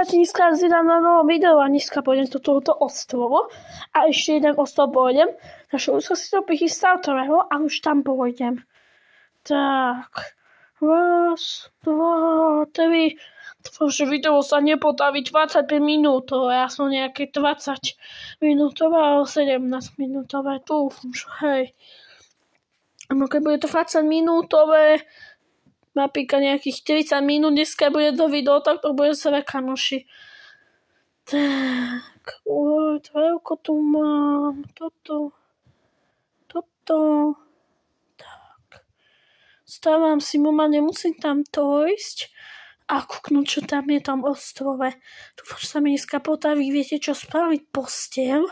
dneska zvedám na novom videu a dneska pôjdem do tohoto ostrovo a ešte jeden ostrov pôjdem, takže už som si to prichystal tvého a už tam pôjdem. Tak, raz, dva, tri. Dúfam, že video sa nepotaví 25 minútové, ja som nejaké 20 minútové alebo 17 minútové, dúfam, že hej. No keď bude to 20 minútové, napríklad nejakých 30 minút, dneska bude to video, tak to bude sa kamoši. Tak, toľko tu mám, toto. Tak. Stávam si momentálne, musím tam to ísť a kúknúť, čo tam je tam ostrove. Dúfam, že sa mi dneska potaví, viete čo, spraviť posteľ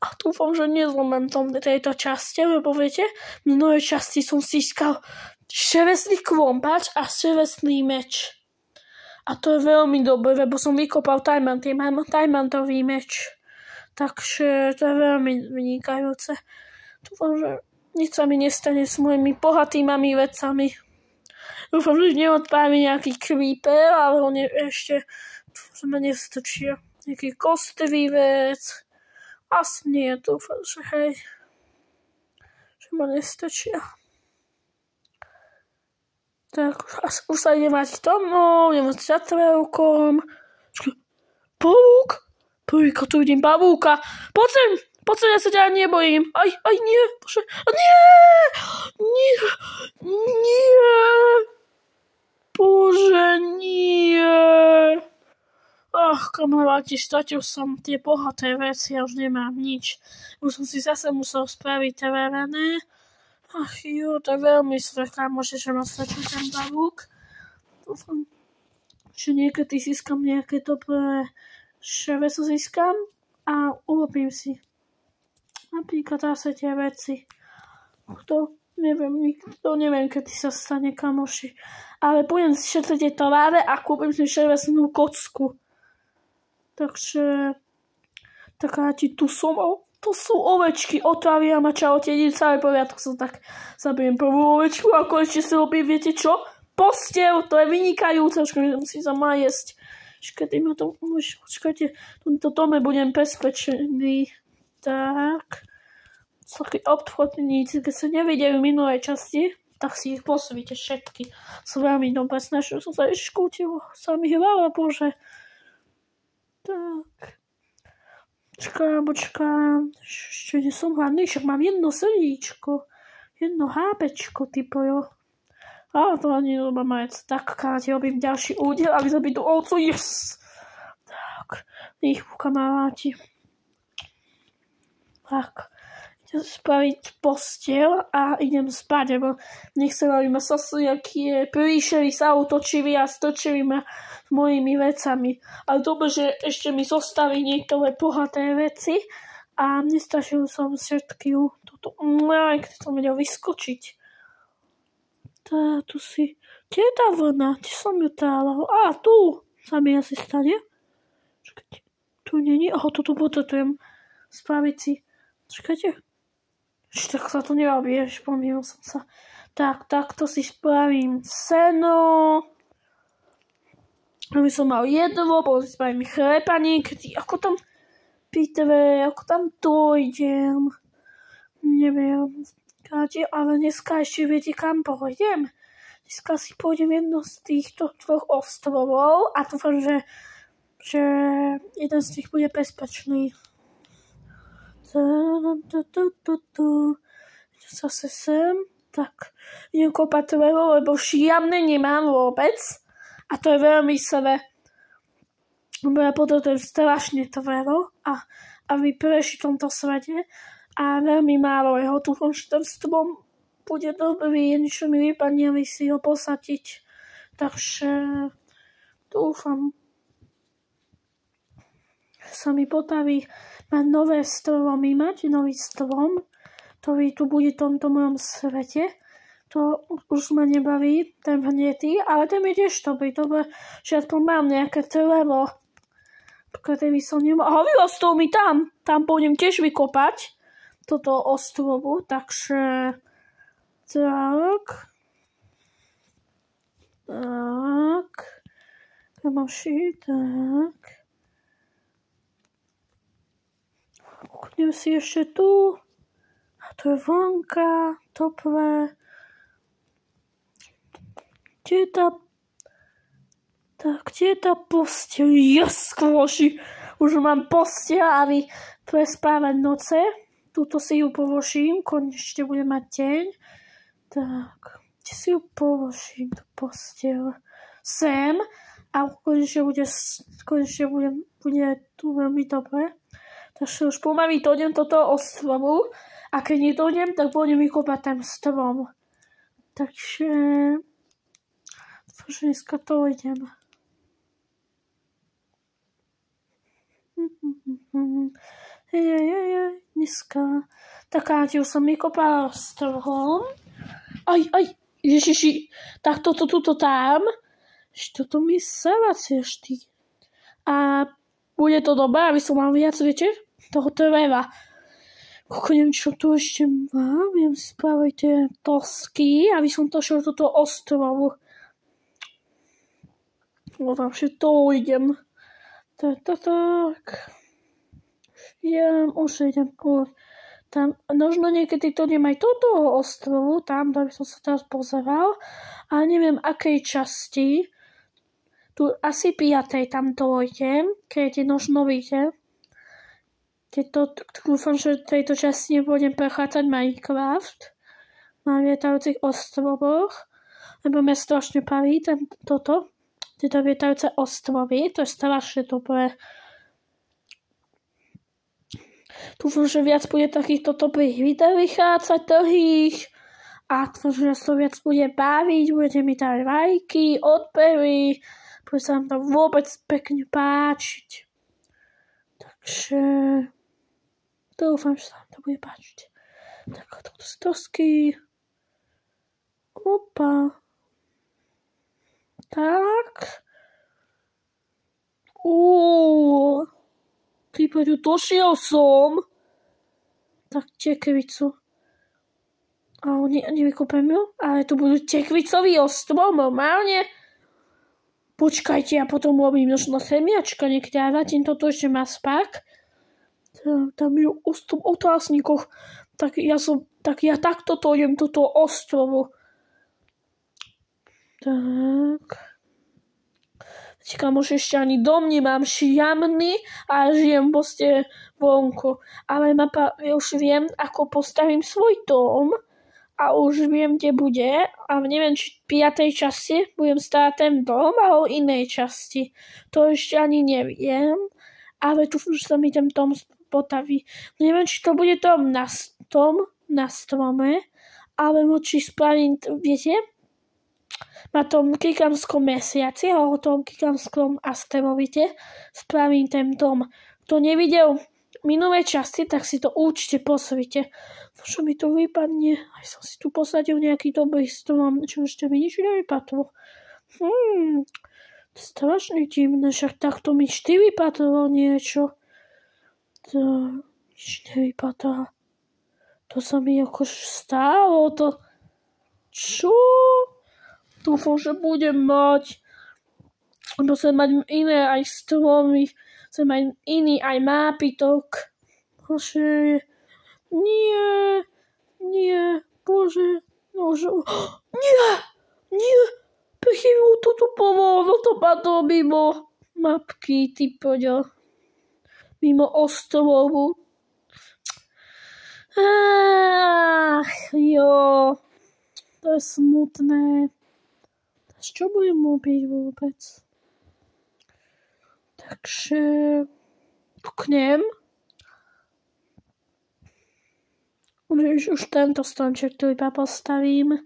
a dúfam, že nezlomem tejto časti, lebo viete, v minulej časti som si získal šelestný klompač a šelestný meč. A to je veľmi dobré, lebo som vykopal tajmantový meč. Takže to je veľmi vynikajúce. Dúfam, že nič sa mi nestane s mojimi bohatými vecami. Dúfam, že neodpávi nejaký creeper, ale on je ešte, že ma nestačia. Nejaký kostlivý vec. Asi nie, dúfam, že hej. Že ma nestačia. Tak, už sa idem vrátiť domov, idem za trevkom. Pavúk? Prvýkrát tu vidím pavúka. Poď sem, ja sa ťa nebojím. Aj, nie, bože. Nie. Bože, nie. Kamaráti, stratil som tie bohaté veci, ja už nemám nič. Už som si zase musel spraviť terénne. To je veľmi zle, kamože, že ma stačí ten pavúk. Dúfam, že niekedy získam nejaké dobré ševeso získam a urobím si napríklad zase tie veci. Neviem, kedy sa stane, kamoši. Ale budem si šetriť tie továre a kúpim si ševesnú kocku. Takže takáti tu som. To sú ovečky, otravia ma, čaute, idem celý poriadok, som tak zabijem prvú ovečku a konečne si robím, viete čo? Posteľ, to je vynikajúce, musím sa má jesť. Počkajte, v tomto dome budem bezpečný. Tak, takí obchodníci, keď sa nevideli v minulej časti, tak si ich posvíte všetky. Sú veľmi dobre, snažil som sa iškútil, sa mi hvala, bože. Tak. Počkám, ešte nie som hladný, však mám jedno srdíčko, jedno hápečko, typojo. Ale to ani nemám majec. Tak, kamaráti, robím ďalší údel, aby zabiť tú ovcu, yes! Tak, kamaráti. Tak, idem spraviť posteľ a idem spať, lebo nechcem, aby ma nejaké príšery sa utočili a stočili ma s mojimi vecami. Ale dobre, že ešte mi zostali niektoré bohaté veci a nestačil som všetky keď som vedel vyskočiť. Tu si, kde je tá vlna? Kde som ju tála? Tu sa mi asi stane. Tu není, toto potrebujem spraviť si. Čakajte. Tak sa to nerobí, pomýlil som sa. Takto si spravím seno. Aby som mal jedlo, potom si spravím chlepaník. Ako tam dojdem? Neviem. Ale dneska ešte viete, kam pôjdem. Dneska si pôjdem jedno z týchto dvoch ostrovov a dúfam, že jeden z nich bude bezpečný. Zase sem. Tak, idem kopať tvero, lebo šiamne nemám vôbec. A to je veľmi sebe. Lebo ja potrebujem strašne tvero a vypreši v tomto svete. A veľmi málo jeho. Dúfam, že ten strom bude dobrý. Niečo mi vypadne, aby si ho posadiť. Takže dúfam, sa mi potaví mať nové stromy, nový strom, ktorý tu bude v tomto mojom svete. To už ma nebaví, ten hnetý, ale ten je tiež dobrý, že aspoň mám nejaké drevo, ktoré by som nemal. Vyrostol mi tam pôjdem tiež vykopať toto ostrovu, takže tak. kamoši, tak. Kúknem si ešte tu. A to je vonka, toplé. Kde je tá posteľ? Yes, kamoši. Už mám posteľ a vy prespávať noce. Tuto si ju položím, konečne budem mať deň. Tak, kde si ju položím, tú posteľ? Sem. A konečne bude tu veľmi dobre. Takže už pomaly dojdem do toho ostrovu. A keď nedojdem, tak budem vykopať ten strom. Takže dneska to idem. Dneska. Tak už som vykopala strom. Aj, ježiši, tak toto tam. Toto mi sevacie šty. A bude to dobré, aby som mal viac, viete, toho dreva. Neviem, čo tu ešte mám. Viem spraviť tie tosky, aby som to šiel do toho ostrovu. No tam všetko idem. Tak. Už idem. Tam, možno niekedy to idem aj do toho ostrovu, tam, kde by som sa teraz pozeral. A neviem, akej časti. Tu asi 5. tam dojdem, keď možno vyjde. Dúfam, že v tejto časti nebudem prechádzať Minecraft na lietajúcich ostrovoch, lebo mňa strašne baví tieto lietajúce ostrovy, to je strašne dobré. Dúfam, že viac bude takýchto dobrých videí vychádzať dlhých a že sa viac bude baviť, budete mi dať lajky, odbery, bude sa vám to vôbec pekne páčiť. Takže dúfam, že sa vám to bude páčiť. Tak, toto sú dosky. Opa. Tak. Prípadu došiel som. Tak tekvicu. A nevykúpem ju, ale tu budú tekvicový ostrov, normálne. Počkajte, ja potom robím možno semiačka niekde a zatím toto ešte má spak. Tam je ostrov o otázníkoch. Tak ja takto to idem do toho ostrovu. Tak. Kamož, ešte ani dom nemám šiamný a žijem proste vonku. Ale už viem, ako postavím svoj dom a už viem, kde bude. A neviem, či v 5. časti budem stáť ten dom alebo inej časti. To ešte ani neviem. Ale tu už sa mi ten dom potaví. Neviem, či to bude dom na strome, alebo či spravím, viete, na tom gigantskom mesiaci alebo tom gigantskom asteroide spravím ten dom. Kto nevidel minulé časti, tak si to určite pozrite. Čo mi to vypadne? Aj som si tu posadil nejaký dobrý strom, čo ešte mi nič nevypadlo. To je strašne divné, však takto mi 4 vypadlo niečo. To nič nevypadá. To sa mi akož stalo, to... Čo? Dúfam, že budem mať. Lebo chcem mať iné aj stromy. Chcem mať iný aj nápitok. Bože. Nie. Bože. Nie. Pechybu toto pomohlo. To padlo mimo mapky. Ty poďo. Mimo ostrovu. Jo. To je smutné. Čo budem robiť vôbec? Takže puknem. Už tento stromček tu iba postavím.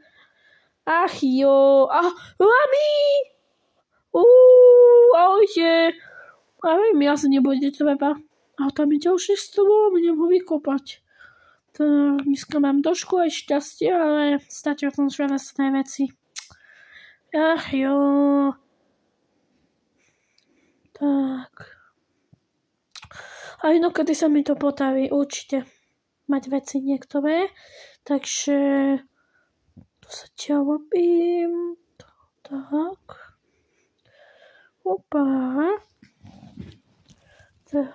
Ach jo. Mami! Ahojte. Ale mi asi nebude treba. A tam je ďalší strom, idem ho vykopať. Dneska mám trošku aj šťastie, ale stratil som železné veci. Ach jo. Tak. A inokedy sa mi to potaví určite mať veci niektoré. Takže to sa ťa robím. Tak. Opa. Tak.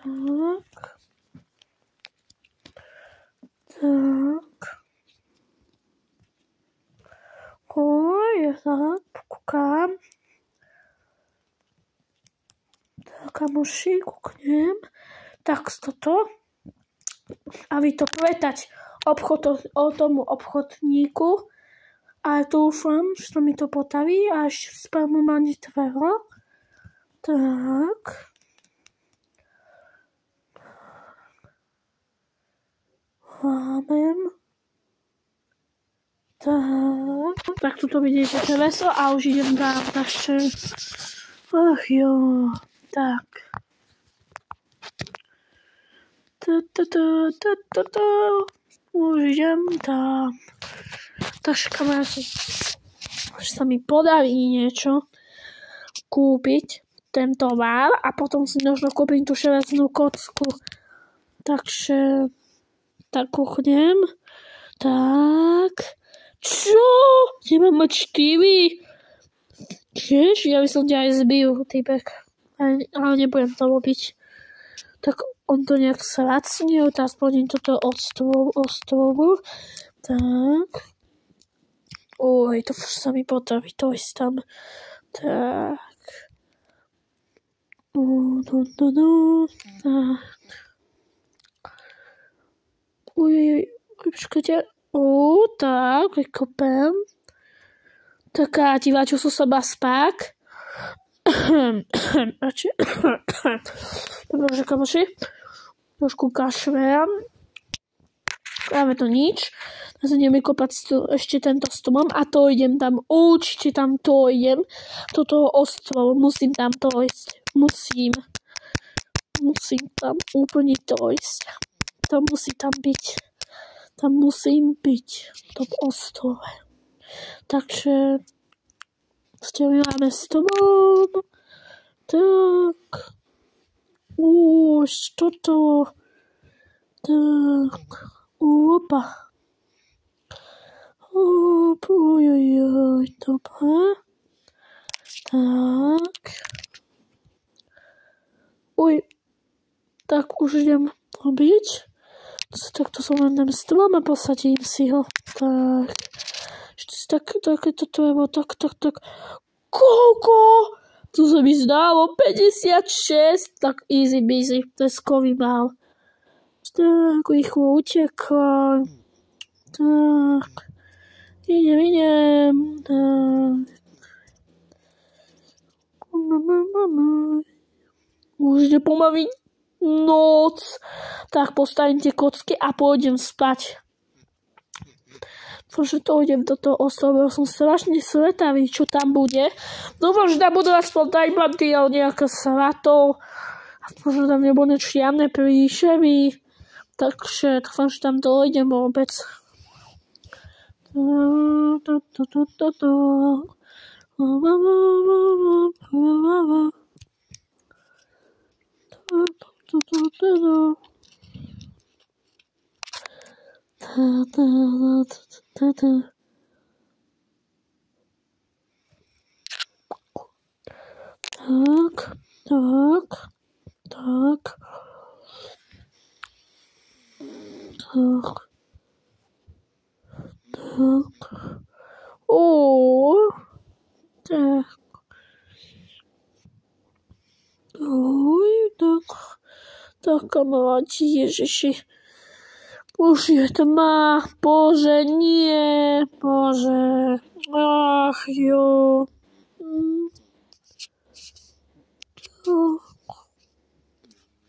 Ja tak pokúkam. Tak, kamoši, kúknem. Tak toto. A vy to povedať o tomu obchodníku. A dúfam, že sa mi to potaví a ešte spámu ma netvero. Tak. Lámem. Tak tuto vidíte teleso a už idem dám naše. Ach jo, tak. Už idem tam. Takže kamaráti, že sa mi podarí niečo kúpiť, ten tovar a potom si možno kúpim tú železnú kocku. Takže tak kuchnem. Tak. Čo? Nemám mať 4? Tiež? Ja by som ťa aj zbil, týpek. Ale nebudem to robiť. Tak on to nejak slacnil, tak aspoň toto ostrovu. Tak. Oj, to už sa mi potaví, to je tam. Tak. Tak. Počkajte. Tak, vykopem. Taká diváčo sú soba spák. Dobre, kamoši. Trošku kašľam. Práve to nič. Teraz idem vykopať ešte tento stromom a to idem tam. Určite tam to idem. Do toho ostrovu. Musím tam to ísť. Musím tam úplne to ísť. To musí tam byť. Tam musím byť. V tom ostrove. Takže stiaľujeme strom. Tak. Už toto. Tak. Opa. Ojojoj. Dobre. Tak. Oj. Tak už idem robiť. Takto som len ten strom a posadím si ho. Tak. Takéto treba. Tak. Koľko? Tu sa mi zdálo 56. Tak easy busy. Teskový mal. Tak, rýchlo utekám. Tak. Idem. Tak. Už ide pomaly noc. Tak postavím tie kocky a pôjdem spať. Pretože to idem do toho ostrova. Som strašne svetavý, čo tam bude. Dúfam, že tam budú aspoň tajbanty alebo nejaká svatov. A možno tam nebudú žiadne príšery. Takže dúfam, že tam dojdem vôbec. Tak. Tak. Tak, kamaráti, ježiši. Už je tma. Bože, nie. Bože. Ach, jo.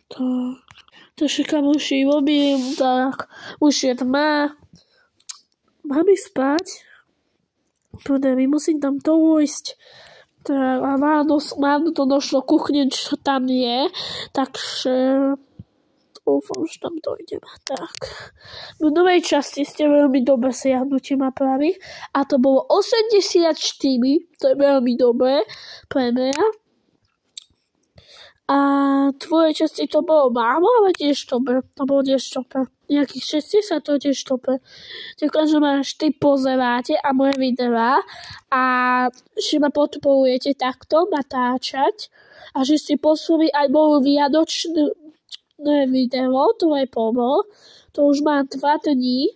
Tak. Takže kamoši, robím. Tak. Už je tma. Mám ísť spať. Musím tam to ujsť. Tak, a ráno to došlo kuchne, čo tam je. Takže dúfam, že tam dojdem. Tak. V novej časti ste veľmi dobre siahnutie mapy. A to bolo 84. To je veľmi dobré pre mňa. A tvoje časti to bolo málo, ale tiež tope. To bolo tiež tope. Nejakých 60 to tiež tope. Ďakujem, že ma vždy pozeráte a moje videá a že ma podporujete takto natáčať a že ste poslali aj moju vianočné video, to je pomoc. To už mám 2 dní.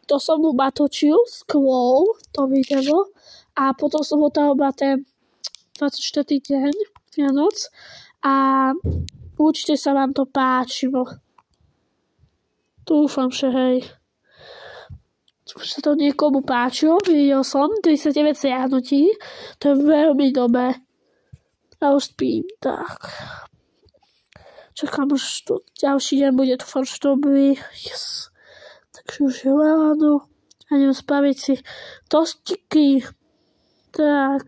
To som mu natočil skôr, to video. A potom som ho tam na ten 24. deň Vianoc a určite sa vám to páčilo. Dúfam, že hej. Už sa to niekomu páčilo, videl som 39 zjadnutí, to je veľmi dobré. A už spím, tak. Čakám, už to ďalší deň bude, dúfam, že dobrý. Yes. Takže už je ráno a idem spraviť si tostiky. Tak,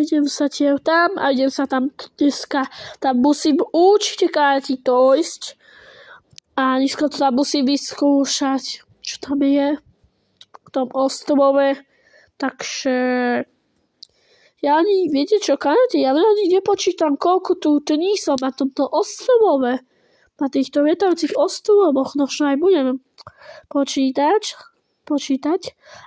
idem sa tam a idem sa tam dneska, tam musím určite krátiť to ísť a dneska to tam musím vyskúšať, čo tam je v tom ostrove, takže ja ani, viete čo, kráti, ja ani nepočítam, koľko tu dní som na tomto ostrove, na týchto lietajúcich ostrovoch, možno aj budem počítať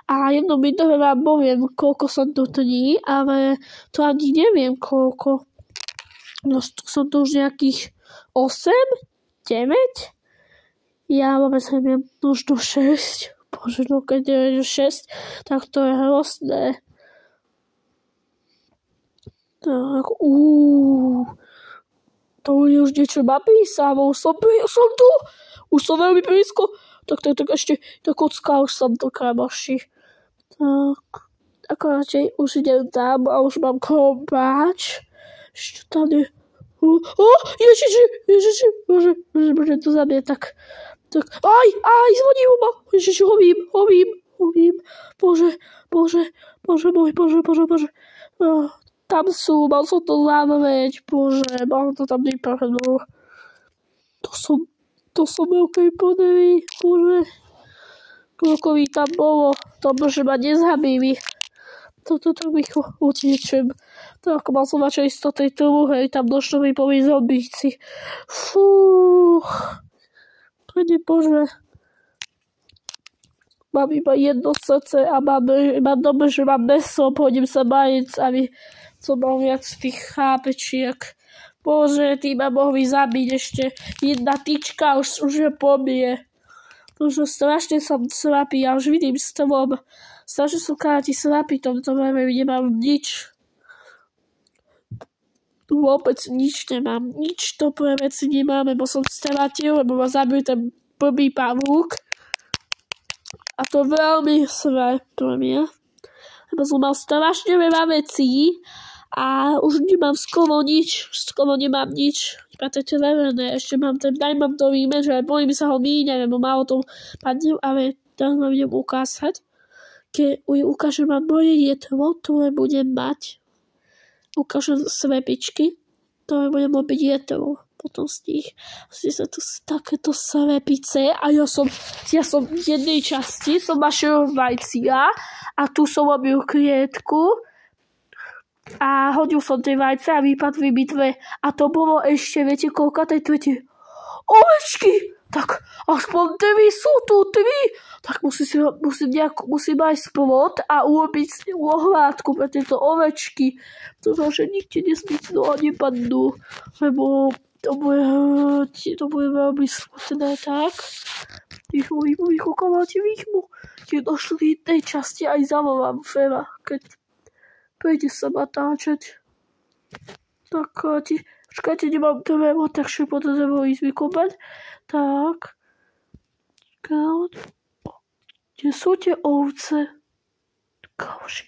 a jedno video vám poviem, koľko som tu dní, ale to ani neviem koľko. No, som tu už nejakých 8, 9? Ja vôbec neviem, možno 6. Bože, no keď je 6, tak to je hrozné. Tak, to je už niečo napísal, som tu, už som veľmi blízko. Tak ešte tá kocka, už som to kamoši. Tak, radšej už idem tam a už mám kompáč. Ešte tam je... Ježiši, bože, to za mňa tak... Zvonil ma. Ježiši, hovím. Bože. Tam sú, mal som to zavrieť, bože, mal to tam vyprhnul. To som veľký podevý, bože. Koľko mi tam bolo, to bože ma nezabili. Toto rýchlo utiečem. Tak mal som radšej ísť do tej druhej, tam došlo mi poví zombíci. Pane bože. Mám iba jedno srdce a mám dobre, že mám meso, pôjdem sa bajiť, aby som mal viac tých chápečiek. Bože, tí ma mohli zabiť ešte. Jedna tyčka už je pobije. Bože, strašne som slabý, ja už vidím strom. Strašne som kráti slabý, tomto nemám nič. Vôbec nič nemám. Nič dobré veci nemáme, bo som stratil, lebo ma zabil ten blbý pavúk. A to veľmi zlé pre mňa. Lebo som mal strašne veľa vecí. A už nemám skoro nemám nič. Iba to červené. Ešte mám ten diamantový meč, ale bojím sa ho míňať, lebo málo to padne, ale teraz vám idem ukázať. Keď ukážem vám moje jedlo, ktoré budem mať. Ukážem slepičky, ktoré budem robiť jedlo. Potom z nich sa tu takéto slepice a ja som v jednej časti som našiel vajcia a tu som robil klietku. A hodil som tie vajce a vypadli mi 2. A to bolo ešte, viete, koľko tej tvete? Ovečky! Tak aspoň 3 sú tu, 3. Tak musím aj splot a urobiť ohrádku pre tieto ovečky. Pretože nikde nesmí z toho nepadnú. Lebo to bude veľmi smutné, tak. Ticho, kamáte výchmu. Tie došli v jednej časti aj zavolám veľa, keď pôjde sa natáčať. Tak, počkajte, nemám to veľa, takže potom nebolo ísť vykopať. Tak. Kde sú tie ovce? Kauši.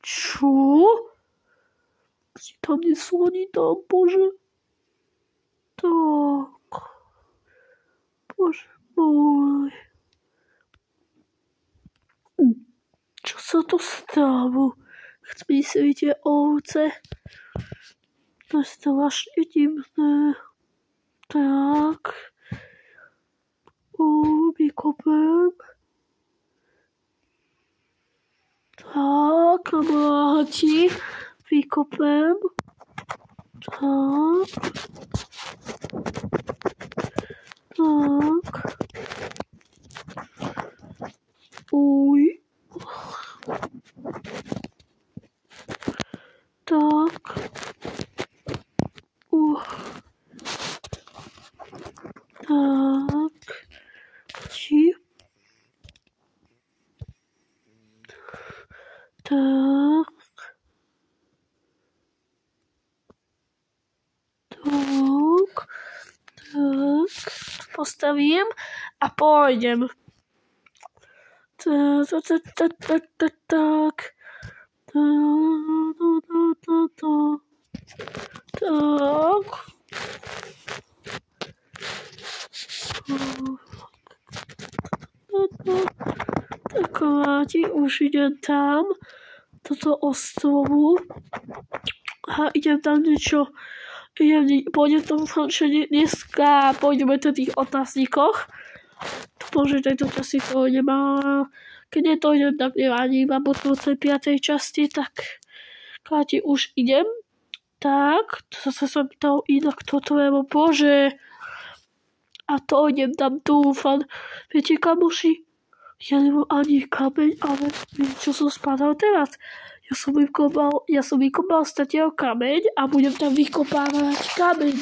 Čo? Tam nie sú ani tam, bože. Tak. Bože môj. Čo sa to stalo? Myslíte ovce? To je strašne divné. Tak. Vykopem. Tak, kamaráti. vykopem. Tak. Tak. Uj. Tak. Tak. Ci. Tak. Tak. Tak. Postawiłem, a pôjdem. Tak. Tak. Kamaráti, už idem tam, toto ostrovu. A idem tam niečo, pôjdem tomu fančenie dneska, pôjdeme to tých otázníkoch. Možno tejto časti to nemá, keď je to idem, tak nevadí, mám potom v tej 5. časti, tak kamaráti, už idem. Tak, zase som tam inak toto, lebo bože. A to idem tam dúfam. Viete, kamoši, ja nemám ani kameň, ale čo som spadal teraz. Ja som vykopal statiaľ kameň a budem tam vykopávať kameň.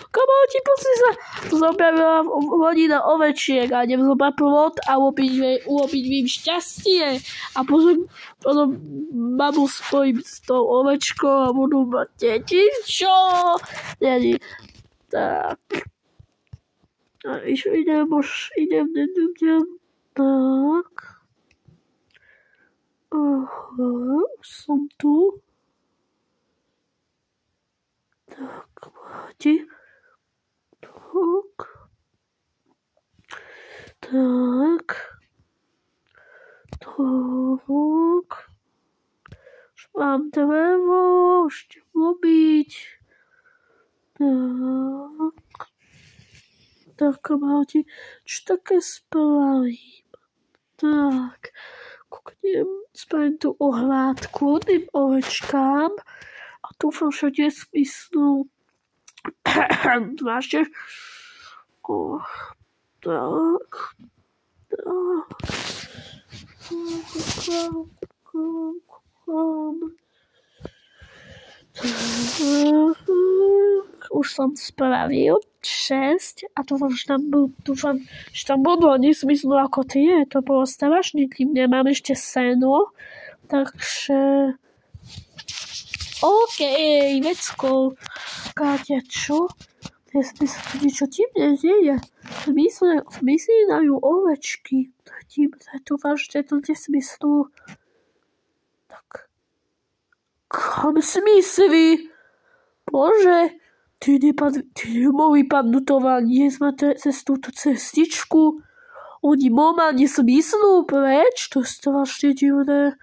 Kamaráti, pozri sa, to som objavila hodina ovečiek a idem zobať plot a urobiť im šťastie. A potom mamu spojím s tou ovečkou a budú mať deti, čo? Není. Tak. A idem. Tak. Som tu. Tak, kamaráti. Tak. Už mám drevo, ešte robiť. Tak, kamaráti, čo také spravím? Tak, spravím tú ohrádku tým ovečkám a dúfam, že nesmysnú. Máte? Tak. Už som spravil 6 a dúfam, že tam budú nesmysnú ako tie. To bolo strašne, kým nemám ešte seno. Takže OK, veckou. Káťa, čo? Niečo divne nie je. Zmysínajú ovečky. Dúfam, že to nesmyslú. Tak. Kam smysli? Bože, ty nemohli padnúť to vám niesť cez túto cestičku. Oni normálne smyslú preč. To je strašne divné.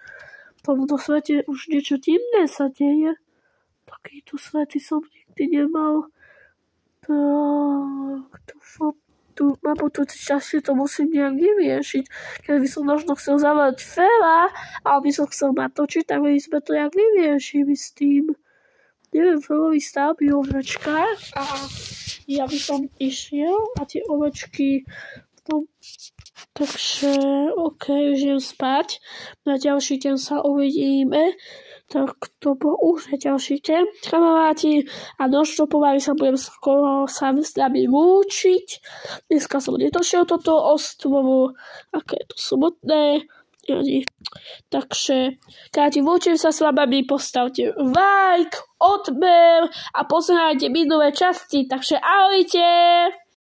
V tomto svete už niečo divné sa deje. Takýto svety som nikdy nemal. Tak, mám tu časne to musím nejak vyriešiť. Keď by som možno chcel zavolať Fela, ale by som chcel natočiť, tak by sme to nejak vyriešili s tým. Neviem, Felovi stavby ovečka a ja by som išiel a tie ovečky takže OK, už idem spať. Na ďalší deň sa uvidíme. Tak to bol už ďalší deň, kamaráti. A nočno pomaly sa budem skoro sám s nami lúčiť. Dneska som netočil toto ostrovu. Aké je to smutné. Takže, kamaráti, lúčim sa s vami. Postavte like, odber a pozerajte minulé časti. Takže ahojte.